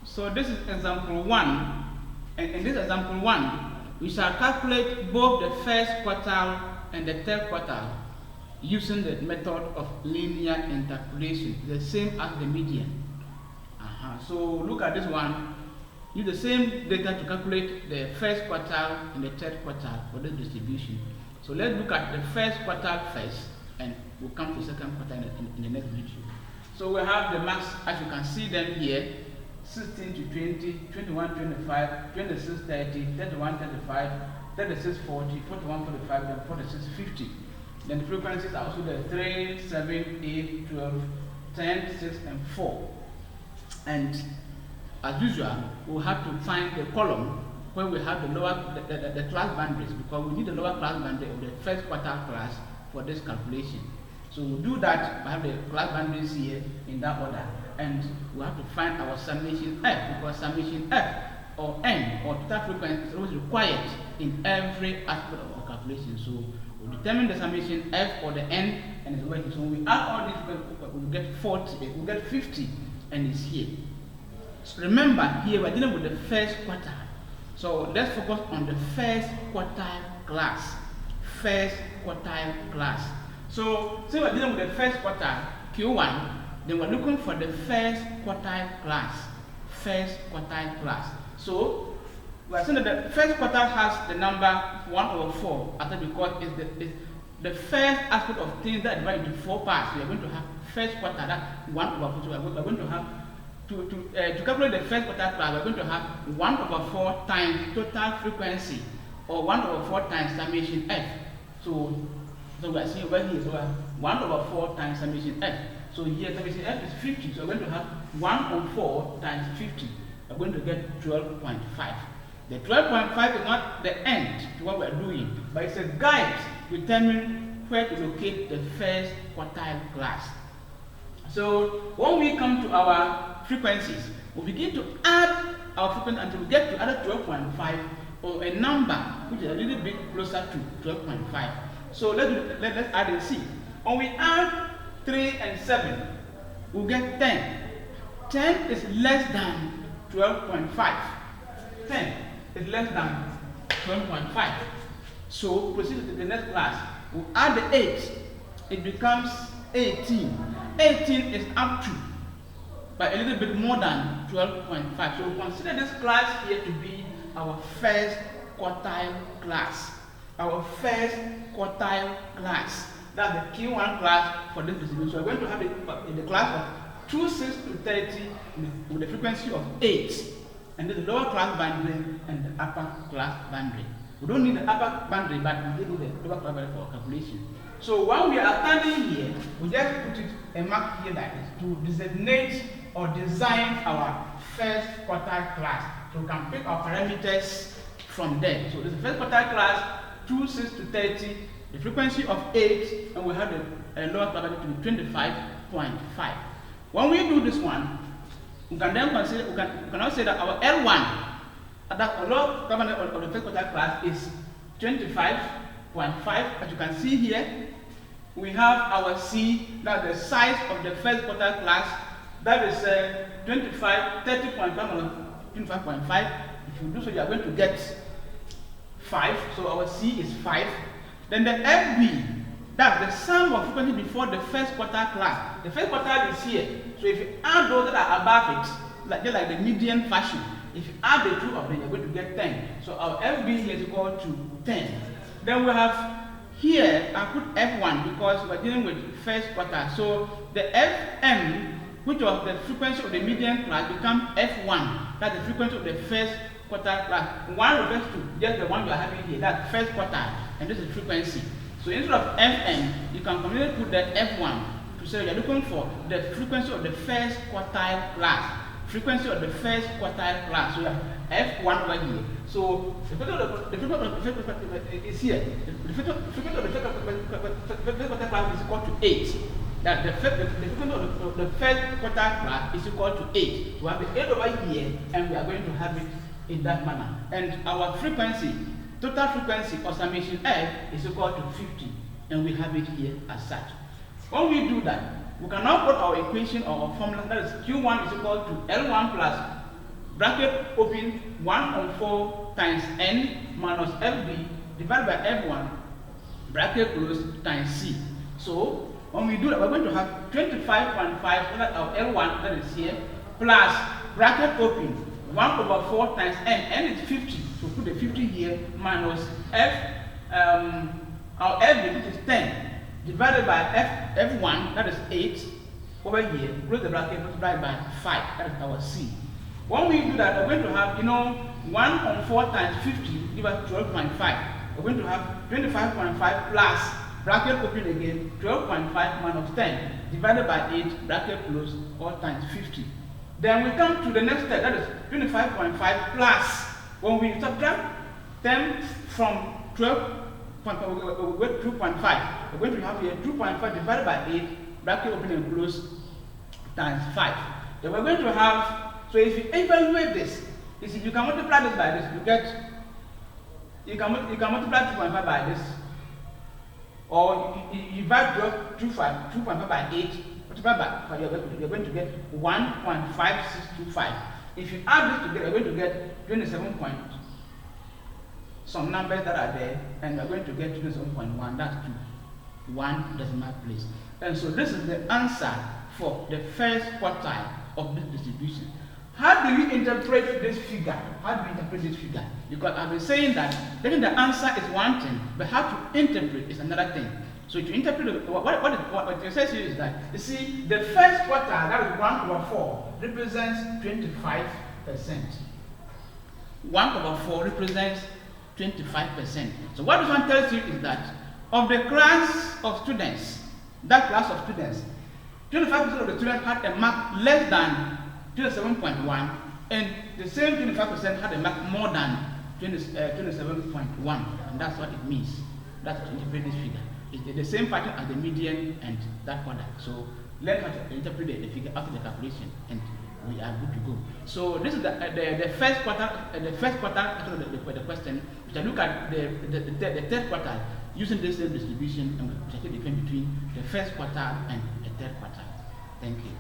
So this is example 1, and in this example 1, we shall calculate both the first quartile and the third quartile using the method of linear interpolation, the same as the median. So look at this one. Use the same data to calculate the first quartile and the third quartile for this distribution. So let's look at the first quartile first, and we'll come to the second quartile in the next video. So we have the marks as you can see them here: 16 to 20, 21, 25, 26, 30, 31, 35, 36, 40, 41, 45, and 46, 50. Then the frequencies are also the 3, 7, 8, 12, 10, 6, and 4. And as usual, we'll have to find the column where we have the lower the class boundaries, because we need the lower class boundary of the first quartile class for this calculation. So we'll do that. We have the class boundaries here in that order, and we have to find our summation f, because summation f or n or total frequency is always required in every aspect of our calculation. So we'll determine the summation f or the n, and it's working. So when we add all these, we'll get 40, we'll get 50, and it's here. So remember, here we're dealing with the first quartile. So let's focus on the first quartile class. First quartile class. So since we're dealing with the first quartile, Q1, then we're looking for the first quartile class. First quartile class. So we're saying that the first quartile has the number 1/4, after because it's the first aspect of things that are divided into 4 parts. We are going to have first quartile, that 1/4. So we're going to have to calculate the first quartile class, we're going to have 1/4 times total frequency, or 1/4 times summation f. So we are seeing over here, so 1/4 times summation f. So here summation f is 50, so we're going to have 1/4 times 50. We're going to get 12.5. The 12.5 is not the end to what we're doing, but it's a guide to determine where to locate the first quartile class. So when we come to our frequencies, we begin to add our frequency until we get to either 12.5 or a number which is a little bit closer to 12.5. So let's add and see. When we add 3 and 7, we'll get 10. 10 is less than 12.5. 10 is less than 12.5. So proceed to the next class. We'll add the 8. It becomes 18. 18 is up to, but a little bit more than 12.5. So we consider this class here to be our first quartile class. Our first quartile class. That's the Q1 class for this distribution. So we're going to have it in the class of 26 to 30 with the frequency of 8. And then the lower class boundary and the upper class boundary. We don't need the upper boundary, but we need the lower class boundary for calculation. So when we are standing here, we just put it a mark here like this to designate or design our first quartile class. So we can pick our parameters from there. So this is the first quartile class, 26 to 30, the frequency of 8, and we have the lower class boundary to be 25.5. When we do this one, we can then consider, we can now say that our L1, that lower class boundary of the first quartile class is 25.5. As you can see here, we have our C, that's the size of the first quartile class, that is 30.5 minus 25.5. If you do so, you are going to get 5. So our C is 5. Then the FB, that's the sum of frequency before the first quartile class. The first quartile is here. So if you add those that are above it, just like the median fashion, if you add the two of them, you're going to get 10. So our FB here is equal to 10. Then we have here, I put F1 because we're dealing with first quartile. So the Fm, which was the frequency of the median class, becomes F1. That's the frequency of the first quartile class. 1 refers to just the one you are having here, that's first quartile, and this is frequency. So instead of Fm, you can commonly put the F1 to say you're looking for the frequency of the first quartile class. Frequency of the first quartile class. So you have F1 over here. So the frequency of the first quartile is here. The frequency of the first quartile class is equal to 8. That the frequency of the first quartile class is equal to 8. We have the 8 over here, and we are going to have it in that manner. And our frequency, total frequency or summation F is equal to 50, and we have it here as such. When we do that, we can now put our equation or our formula, that is Q1 is equal to L1 plus bracket open 1 on 4 times n minus fb divided by f1 bracket close times c. So when we do that, we're going to have 25.5, that our L1 that is here, plus bracket open 1 over 4 times n is 50, so put the 50 here, minus our fb, which is 10, divided by f1, that is 8, over here, close the bracket, multiplied by 5, that is our c. When we do that, we're going to have, 1 on 4 times 50, give us 12.5. We're going to have 25.5 plus, bracket open again, 12.5 minus 10, divided by 8, bracket close, all times 50. Then we come to the next step, that is 25.5 plus, when we subtract 10 from 12.5, we're going to have here 2.5 divided by 8, bracket open and close, times 5. Then we're going to have, so if you evaluate this, you see, you can multiply this by this, you can multiply 2.5 by this, or you divide 2.5 by 8, multiply by 5, you're going to get 1.5625. If you add this together, you're going to get 27 point some numbers that are there, and you're going to get 27.1, that's 2, 1 decimal place. And so this is the answer for the first quartile of this distribution. How do you interpret this figure? Because I've been saying that getting the answer is one thing, but how to interpret is another thing. So to interpret, what it says here is that, you see, the first quartile, that is 1 over 4, represents 25%. 1 over 4 represents 25%. So what this one tells you is that of the class of students, 25% of the students had a mark less than 27.1, and the same 25% had a mark more than 27.1, and that's what it means. That's to interpret this figure. It's the same pattern as the median and that product. So learn how to interpret the figure after the calculation, and we are good to go. So this is the first quarter. The first quarter after the question. We shall look at the third quarter using the same distribution, and we shall take the difference between the first quarter and the third quarter. Thank you.